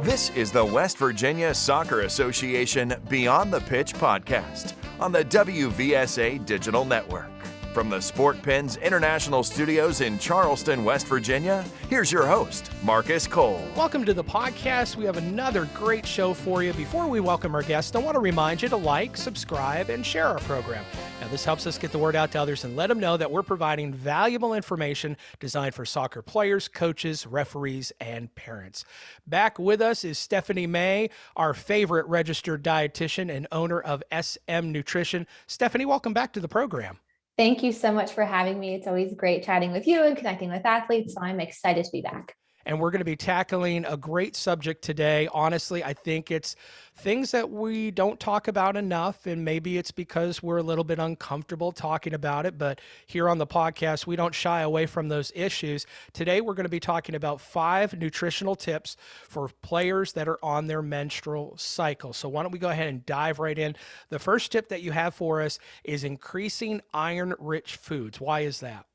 This is the West Virginia Soccer Association Beyond the Pitch podcast on the WVSA Digital Network. From the Sport Pens International Studios in Charleston, West Virginia, here's your host, Marcus Cole. Welcome to the podcast. We have another great show for you. Before we welcome our guests, I want to remind you to like, subscribe, and share our program. Now, this helps us get the word out to others and let them know that we're providing valuable information designed for soccer players, coaches, referees, and parents. Back with us is Stephanie May, our favorite registered dietitian and owner of SM Nutrition. Stephanie, welcome back to the program. Thank you so much for having me. It's always great chatting with you and connecting with athletes, so I'm excited to be back. And we're going to be tackling a great subject today. Honestly, I think it's things that we don't talk about enough, and maybe it's because we're a little bit uncomfortable talking about it, but here on the podcast, we don't shy away from those issues. Today, we're going to be talking about 5 nutritional tips for players that are on their menstrual cycle. So why don't we go ahead and dive right in. The first tip that you have for us is increasing iron-rich foods. Why is that?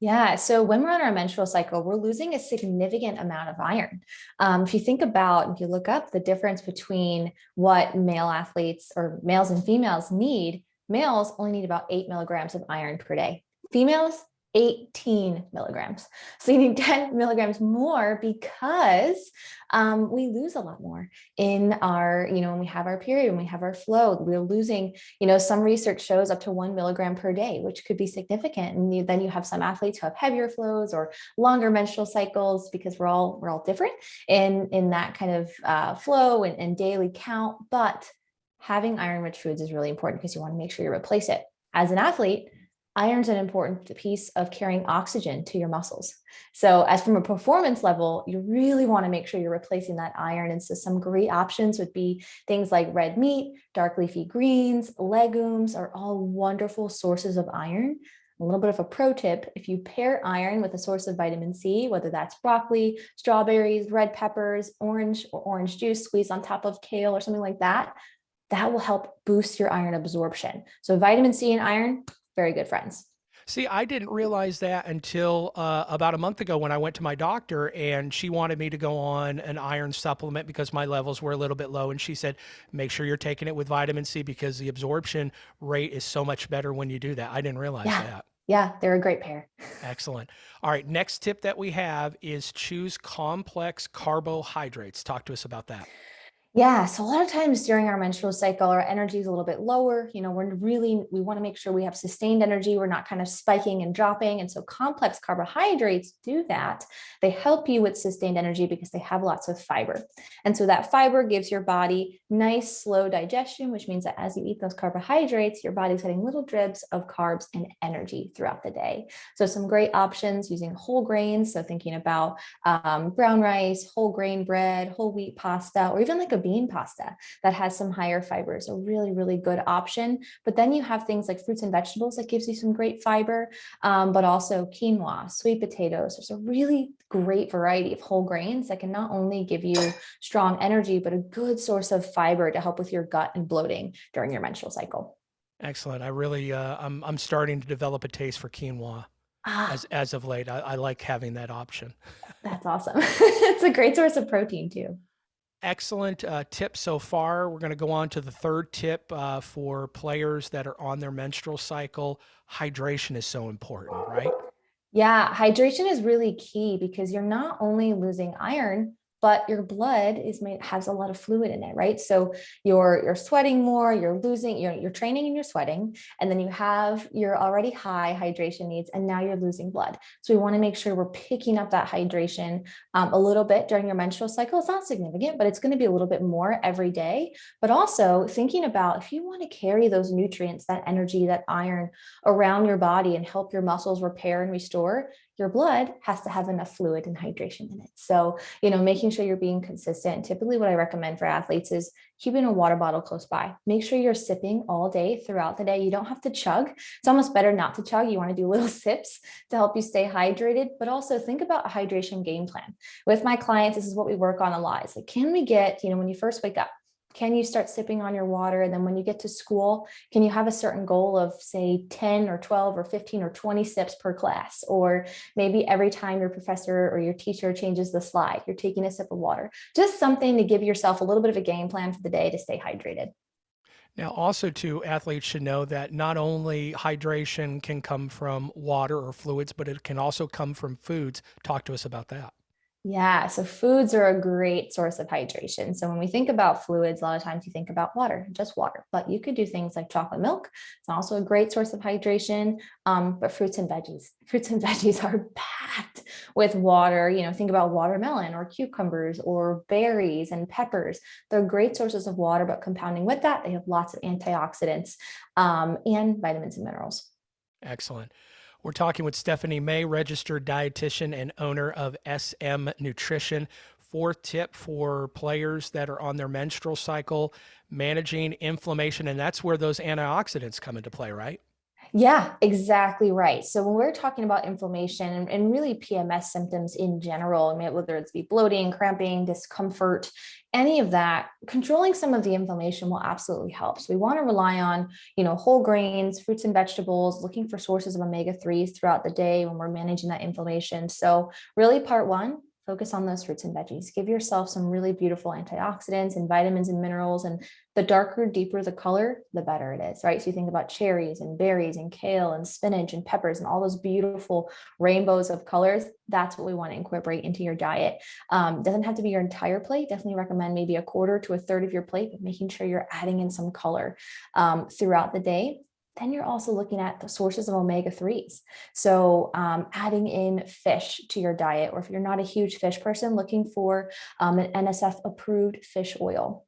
Yeah, so when we're on our menstrual cycle, we're losing a significant amount of iron. If you look up the difference between what male athletes or males and females need, males only need about 8 milligrams of iron per day. Females, 18 milligrams. So you need 10 milligrams more because we lose a lot more in our, when we have our period, when we have our flow, we're losing, some research shows up to 1 milligram per day, which could be significant. And then you have some athletes who have heavier flows or longer menstrual cycles because we're all different in that kind of flow and daily count. But having iron-rich foods is really important because you want to make sure you replace it. As an athlete, iron's an important piece of carrying oxygen to your muscles. So as from a performance level, you really want to make sure you're replacing that iron. And so some great options would be things like red meat, dark leafy greens, legumes are all wonderful sources of iron. A little bit of a pro tip, if you pair iron with a source of vitamin C, whether that's broccoli, strawberries, red peppers, orange or orange juice squeezed on top of kale or something like that, that will help boost your iron absorption. So vitamin C and iron, very good friends. See, I didn't realize that until about a month ago when I went to my doctor and she wanted me to go on an iron supplement because my levels were a little bit low. And she said, make sure you're taking it with vitamin C because the absorption rate is so much better when you do that. I didn't realize that. Yeah, they're a great pair. Excellent. All right, next tip that we have is choose complex carbohydrates. Talk to us about that. Yeah. So a lot of times during our menstrual cycle, our energy is a little bit lower. We want to make sure we have sustained energy. We're not kind of spiking and dropping. And so complex carbohydrates do that. They help you with sustained energy because they have lots of fiber. And so that fiber gives your body nice, slow digestion, which means that as you eat those carbohydrates, your body's getting little drips of carbs and energy throughout the day. So some great options using whole grains. So thinking about brown rice, whole grain bread, whole wheat pasta, or even like a bean pasta that has some higher fibers, a really, really good option. But then you have things like fruits and vegetables that gives you some great fiber, but also quinoa, sweet potatoes. There's a really great variety of whole grains that can not only give you strong energy, but a good source of fiber to help with your gut and bloating during your menstrual cycle. Excellent. I really, I'm starting to develop a taste for quinoa as of late. I like having that option. That's awesome. It's a great source of protein too. Excellent tip so far. We're going to go on to the third tip for players that are on their menstrual cycle. Hydration is so important, right? Yeah, hydration is really key because you're not only losing iron, but your blood has a lot of fluid in it, right? So you're sweating more, you're training and you're sweating, and then you have your already high hydration needs, and now you're losing blood. So we want to make sure we're picking up that hydration a little bit during your menstrual cycle. It's not significant, but it's going to be a little bit more every day. But also thinking about if you want to carry those nutrients, that energy, that iron around your body and help your muscles repair and restore, your blood has to have enough fluid and hydration in it. So, making sure you're being consistent. Typically what I recommend for athletes is keeping a water bottle close by. Make sure you're sipping all day throughout the day. You don't have to chug. It's almost better not to chug. You want to do little sips to help you stay hydrated, but also think about a hydration game plan. With my clients, this is what we work on a lot. It's like, can we get, when you first wake up, Can you start sipping on your water? And then when you get to school, can you have a certain goal of, say, 10 or 12 or 15 or 20 sips per class? Or maybe every time your professor or your teacher changes the slide, you're taking a sip of water. Just something to give yourself a little bit of a game plan for the day to stay hydrated. Now, also, too, athletes should know that not only hydration can come from water or fluids, but it can also come from foods. Talk to us about that. Yeah, so foods are a great source of hydration. So when we think about fluids, a lot of times you think about water, just water, but you could do things like chocolate milk. It's also a great source of hydration. But fruits and veggies are packed with water. Think about watermelon or cucumbers or berries and peppers. They're great sources of water, but compounding with that, they have lots of antioxidants and vitamins and minerals. Excellent. We're talking with Stephanie May, registered dietitian and owner of SM Nutrition. Fourth tip for players that are on their menstrual cycle, managing inflammation. And that's where those antioxidants come into play, right? Yeah, exactly right. So when we're talking about inflammation and really PMS symptoms in general, I mean, whether it's be bloating, cramping, discomfort, any of that, controlling some of the inflammation will absolutely help. So we want to rely on, whole grains, fruits and vegetables, looking for sources of omega-3s throughout the day when we're managing that inflammation. So really part one, focus on those fruits and veggies. Give yourself some really beautiful antioxidants and vitamins and minerals. And the darker, deeper the color, the better it is, right? So you think about cherries and berries and kale and spinach and peppers and all those beautiful rainbows of colors. That's what we want to incorporate into your diet. Doesn't have to be your entire plate. Definitely recommend maybe a quarter to a third of your plate, but making sure you're adding in some color throughout the day. Then you're also looking at the sources of omega-3s. So adding in fish to your diet, or if you're not a huge fish person, looking for an NSF approved fish oil,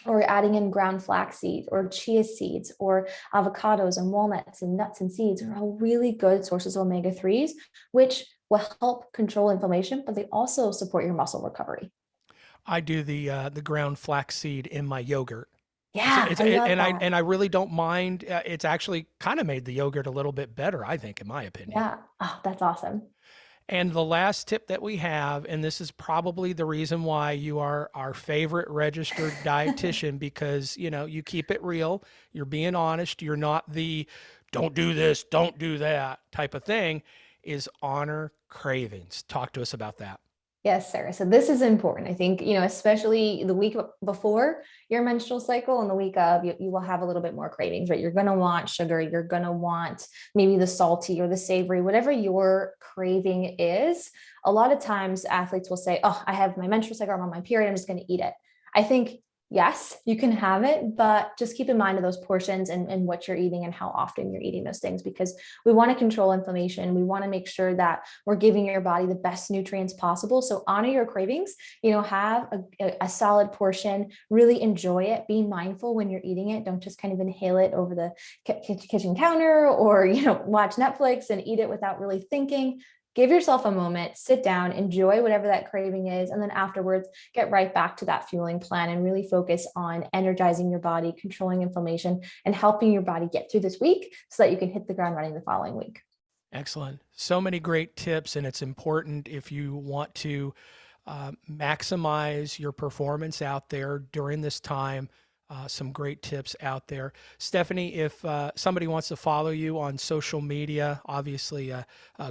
or adding in ground flaxseed or chia seeds or avocados and walnuts and nuts and seeds are all really good sources of omega-3s, which will help control inflammation, but they also support your muscle recovery. I do the ground flaxseed in my yogurt. Yeah, I love And I that. really don't mind. It's actually kind of made the yogurt a little bit better, I think, in my opinion. Yeah. Oh, that's awesome. And the last tip that we have, and this is probably the reason why you are our favorite registered dietitian, because you keep it real, you're being honest, you're not the don't do this, don't do that type of thing, is honor cravings. Talk to us about that. Yes, sir. So this is important. I think, especially the week before your menstrual cycle and the week of, you will have a little bit more cravings, right? You're going to want sugar. You're going to want maybe the salty or the savory, whatever your craving is. A lot of times athletes will say, oh, I have my menstrual cycle, I'm on my period, I'm just going to eat it. I think, yes, you can have it, but just keep in mind of those portions and what you're eating and how often you're eating those things, because we want to control inflammation. We want to make sure that we're giving your body the best nutrients possible. So honor your cravings, have a solid portion, really enjoy it, be mindful when you're eating it. Don't just kind of inhale it over the kitchen counter or, watch Netflix and eat it without really thinking. Give yourself a moment, sit down, enjoy whatever that craving is, and then afterwards, get right back to that fueling plan and really focus on energizing your body, controlling inflammation, and helping your body get through this week so that you can hit the ground running the following week. Excellent. So many great tips, and it's important if you want to maximize your performance out there during this time. Some great tips out there. Stephanie, if somebody wants to follow you on social media, obviously a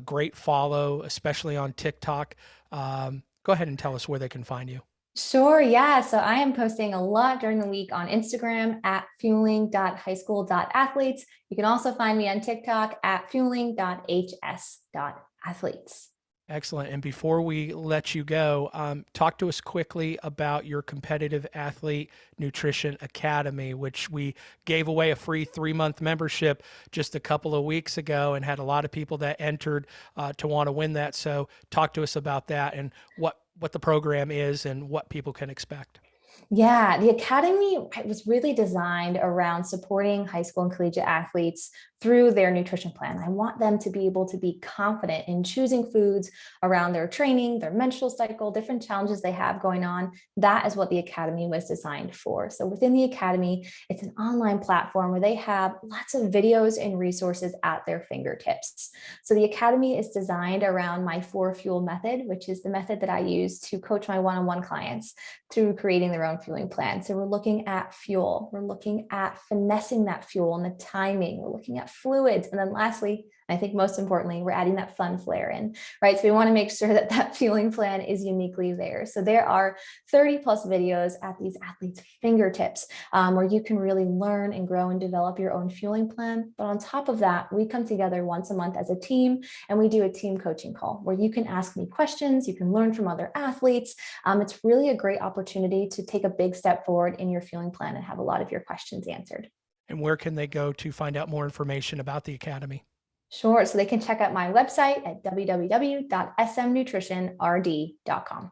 great follow, especially on TikTok. Go ahead and tell us where they can find you. Sure. Yeah. So I am posting a lot during the week on Instagram at fueling.highschool.athletes. You can also find me on TikTok at fueling.hs.athletes. Excellent. And before we let you go, talk to us quickly about your Competitive Athlete Nutrition Academy, which we gave away a free 3-month membership just a couple of weeks ago and had a lot of people that entered to want to win that. So talk to us about that and what the program is and what people can expect. Yeah, the academy was really designed around supporting high school and collegiate athletes through their nutrition plan. I want them to be able to be confident in choosing foods around their training, their menstrual cycle, different challenges they have going on. That is what the academy was designed for. So within the academy, it's an online platform where they have lots of videos and resources at their fingertips. So the academy is designed around my 4 Fuel method, which is the method that I use to coach my one-on-one clients through creating the their own fueling plan. So we're looking at fuel, we're looking at finessing that fuel and the timing, we're looking at fluids. And then lastly, I think most importantly, we're adding that fun flair in, right? So we want to make sure that that fueling plan is uniquely theirs. So there are 30 plus videos at these athletes' fingertips where you can really learn and grow and develop your own fueling plan. But on top of that, we come together once a month as a team and we do a team coaching call where you can ask me questions, you can learn from other athletes. It's really a great opportunity to take a big step forward in your fueling plan and have a lot of your questions answered. And where can they go to find out more information about the Academy? Sure. So they can check out my website at www.smnutritionrd.com.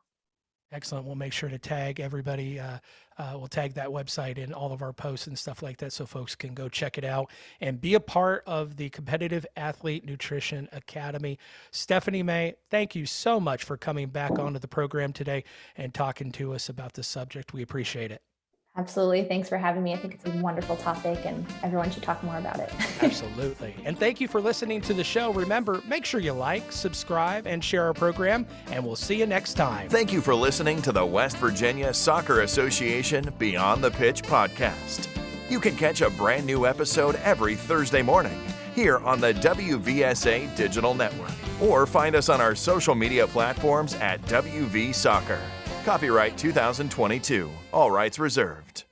Excellent. We'll make sure to tag everybody. We'll tag that website in all of our posts and stuff like that so folks can go check it out and be a part of the Competitive Athlete Nutrition Academy. Stephanie May, thank you so much for coming back onto the program today and talking to us about this subject. We appreciate it. Absolutely. Thanks for having me. I think it's a wonderful topic and everyone should talk more about it. Absolutely. And thank you for listening to the show. Remember, make sure you like, subscribe, and share our program, and we'll see you next time. Thank you for listening to the West Virginia Soccer Association Beyond the Pitch podcast. You can catch a brand new episode every Thursday morning here on the WVSA Digital Network, or find us on our social media platforms at WV Soccer. Copyright 2022. All rights reserved.